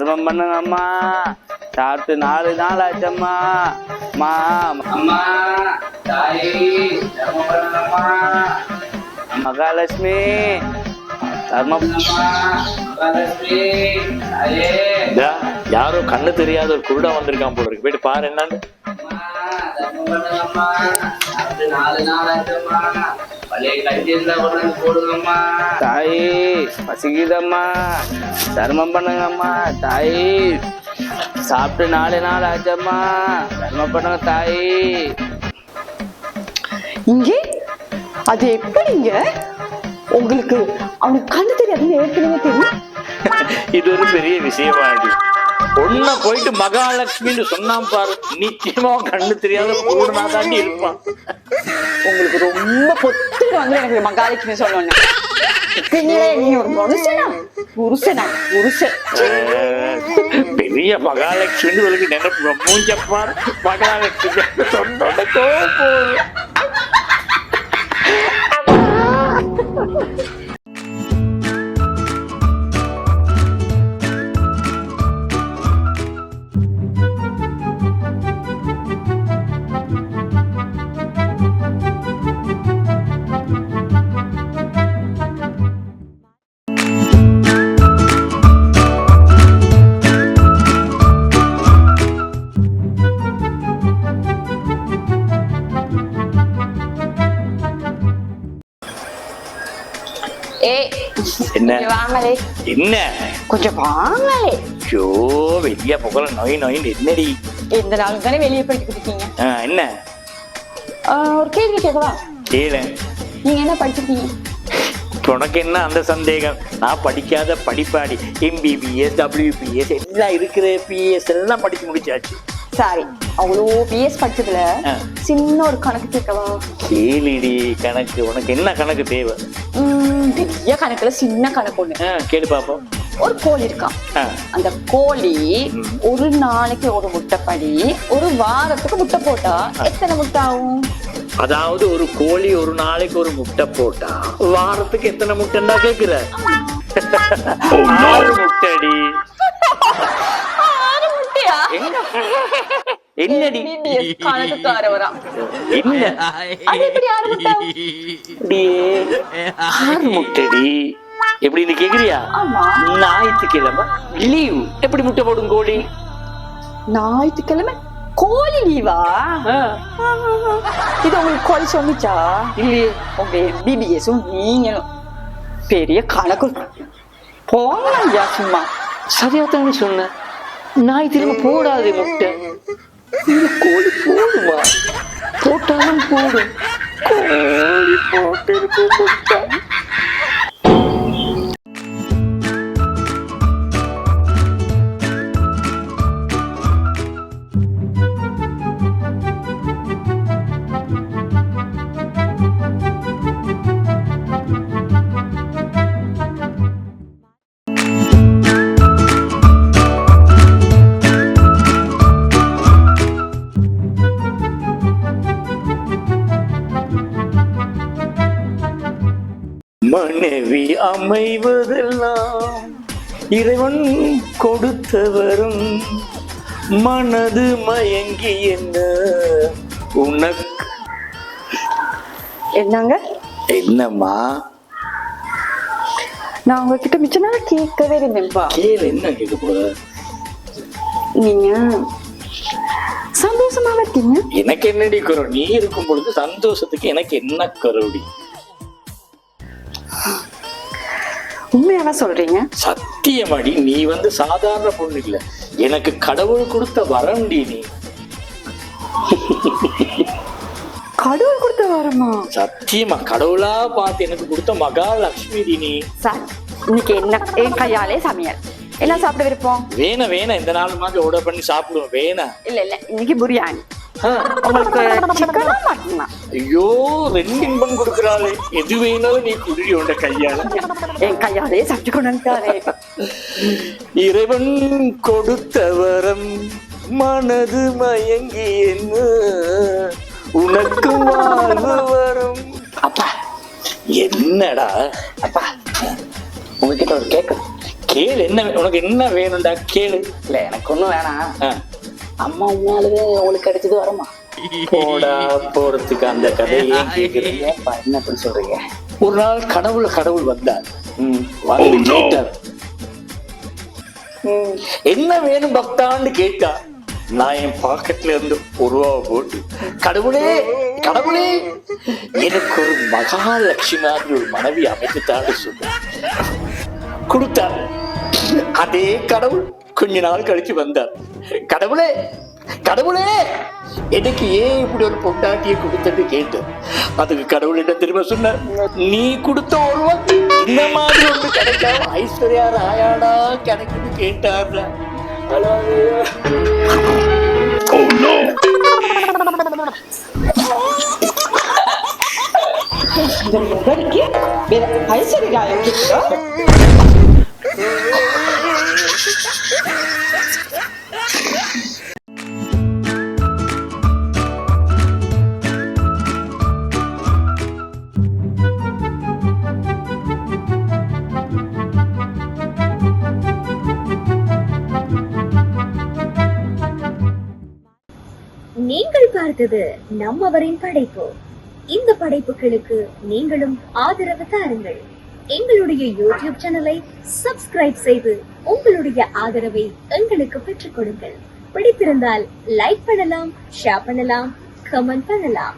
தர்மம் பண்ணுங்க அம்மா. சாப்பிட்டு 4 நாள் ஆச்சம்மா. அம்மா அம்மா தாயே தர்மம் பண்ணுங்க அம்மா. மகாலட்சுமி தர்மம் மகாலட்சுமி தாயே. யாரோ கண்ணு தெரியாத ஒரு குருடா வந்திருக்கான் போல இருக்கு. போயிட்டு பாரு என்னன்னு. தர்மம் பண்ணுங்க அம்மா. சாப்பிட்டு 4 நாள் ஆச்சம்மா. பழைய கஞ்சி இருந்தா கொண்டு போடுங்கம்மா. தாயே பசிக்குதம்மா. தர்மம் பண்ணுங்கம்மா. தாயே சாப்பிட்டு 4 நாள் ஆச்சம்மா. தர்மம் பண்ணுங்க தாயே. இங்கே அது எப்படிங்க உங்களுக்கு அவனுக்கு கண்ணு தெரியாதுன்னு ஏற்கனவே தெரியும். இது ஒரு பெரிய விஷயமாடி. ஒன்ன போயிட்டு மகாலட்சுமின்னு சொன்னான் பாரு, நிச்சயமா கண்ணு தெரியாத குருடனா தாண்டி இருப்பான். உங்களுக்கு ரொம்ப பொத்து வந்து எனக்கு மகாலட்சுமி சொல்லணும். நீ ஒரு மனுஷனா புருஷனா புருஷன் பெரிய மகாலட்சுமி உங்களுக்கு நினைப்பு மூஞ்சப்பார். மகாலட்சுமி சொன்னோட போகுது. என்ன வாங்கலே என்ன கொஞ்சம் வாங்கலே. ஐயோ வெளிய புகழ நோய் நோயின்னு என்னடி எந்த நாளும் தானே வெளியே போயிட்டு இருக்கீங்க. என்ன ஒரு கேள்வி கேட்கவா? கேளு. நீங்க என்ன படிச்சிருக்கீங்க? உனக்கு என்ன அந்த சந்தேகம்? நான் படிக்காத படிப்பாடி. MBBS WBS எல்லாம் இருக்கிற PS எல்லாம் படிச்சு முடிச்சாச்சு. சாரி, அவ்வளோ பிஎஸ் படிச்சதுல சின்ன ஒரு கணக்கு கேட்கவா? கேளுடி கணக்கு. உனக்கு என்ன கணக்கு தேவை? பெரிய கணக்குல சின்ன கணக்கு ஒண்ணு. கேளு பாப்போம். ஒரு கோழி இருக்கான். அந்த கோழி ஒரு நாளைக்கு ஒரு முட்டைப்படி ஒரு வாரத்துக்கு முட்டை போட்டா எத்தனை முட்டை ஆகும்? அதாவது ஒரு கோழி ஒரு நாளைக்கு ஒரு முட்டை போட்டா வாரத்துக்கு எத்தனை முட்டைன்னா கேக்குற? 6 முட்டைடி. என்னடி கணக்குக்காரவரா? என்ன 6 முட்டைடி எப்படின்னு கேக்குறியா? ஞாயிற்றுக்கிழமை லீவ். எப்படி முட்டை போடும் கோழி? ஞாயிற்றுக்கிழமை கோழி லீவா? இது உங்களுக்கு கோழி சொன்னிச்சா? இல்லையே. உங்க MBBSும் நீங்களும் பெரிய கணக்கு போங்க. சும்மா சரியாத்தானே சொன்ன. ஞாயிற்றுக்கிழமை போடாது முட்டை. கோழி போடுமா? போட்டாலும் போடும். கோழி போட்டு முட்டை. மனைவி அமைவதெல்லாம் இறைவன் கொடுத்தவரும் மனது மயங்கி என்ன உனக்கு. என்னங்க? என்னம்மா? நான் உங்ககிட்ட மிச்ச நாள் கேட்கவே இருந்தேன்ப்பா. கேளு. என்ன கேட்க போற? நீங்க சந்தோஷமா இருக்கீங்க? எனக்கு என்னடி குறை? நீ இருக்கும் பொழுது சந்தோஷத்துக்கு எனக்கு என்ன கருடி? உண்மையாவா சொல்றீங்க? சத்தியமாடி. நீ சாதாரண பொண்ணு இல்ல, எனக்கு கடவுள் கொடுத்த வரம்டி நீ. கடவுள் கொடுத்த வரமா? சத்தியமா கடவுளா பார்த்து எனக்கு கொடுத்த மகாலட்சுமி டி நீ. சார், இன்னைக்கு என்ன என் கையாலே சமையல் எல்லாம் சாப்பிட விருப்பம்? வேணா வேணா இந்த நாள் மாதிரி ஆர்டர் பண்ணி சாப்பிடுவோம். வேணா இல்ல இல்ல, இன்னைக்கு பிரியாணி. உங்களுக்கு சிக்கனா மட்டனா? ஐயோ 2 இன்பம் கொடுக்குறாளே. எது வேணாலும் நீ குடி உண்ட கையால. என் கையாலே சமைச்சு கொண்டாரு. இறைவன் கொடுத்த வரம் மனது மயங்கி என்ன உனக்கு வாழ்வு வரும். அப்பா என்னடா? அப்பா உங்ககிட்ட ஒரு கேளு, என்ன உனக்கு என்ன வேணும்டா கேளு. இல்ல எனக்கு ஒண்ணும் வேணாம். ஆ. அம்மா உண்மையாலுமே உங்களுக்கு அடிச்சது வரமா? போடா போறதுக்கு அந்த கதையை கேட்கிறேன். ஏப்பா என்ன அப்படி சொல்றீங்க? ஒரு நாள் கடவுள் வந்தார். வந்து கேட்டார், என்ன வேணும் பக்தான்னு கேட்டா, நான் என் பாக்கெட்ல இருந்து ₹1 போட்டு, கடவுளே கடவுளே எனக்கு ஒரு மகாலட்சுமி மாதிரி ஒரு மனைவி அமைத்துத்தான்னு சொன்ன கொடுத்தார். அதே கடவுள் கொஞ்ச நாள் கழிச்சு வந்தார். கடவுளே கடவுளே எனக்கு ஏன் இப்படி ஒரு பொண்டாட்டியை கொடுத்தது கேட்டு, அதுக்கு கடவுளிடம் திரும்ப சொன்ன, நீ கொடுத்த ஒருவன் இந்த மாதிரி ஒன்று கிடைக்காம ஐஸ்வர்யா ராயாடா கிடைக்குன்னு கேட்டார்ல. நீங்கள் பார்த்தது நம்மவரின் படைப்பு. இந்த படைப்புகளுக்கு நீங்களும் ஆதரவு தாருங்கள். எங்களுடைய யூடியூப் சேனலை சப்ஸ்கிரைப் செய்து உங்களுடைய ஆதரவை எங்களுக்கு பெற்றுக் கொடுங்கள். பிடித்திருந்தால் லைக் பண்ணலாம், ஷேர் பண்ணலாம், கமெண்ட் பண்ணலாம்.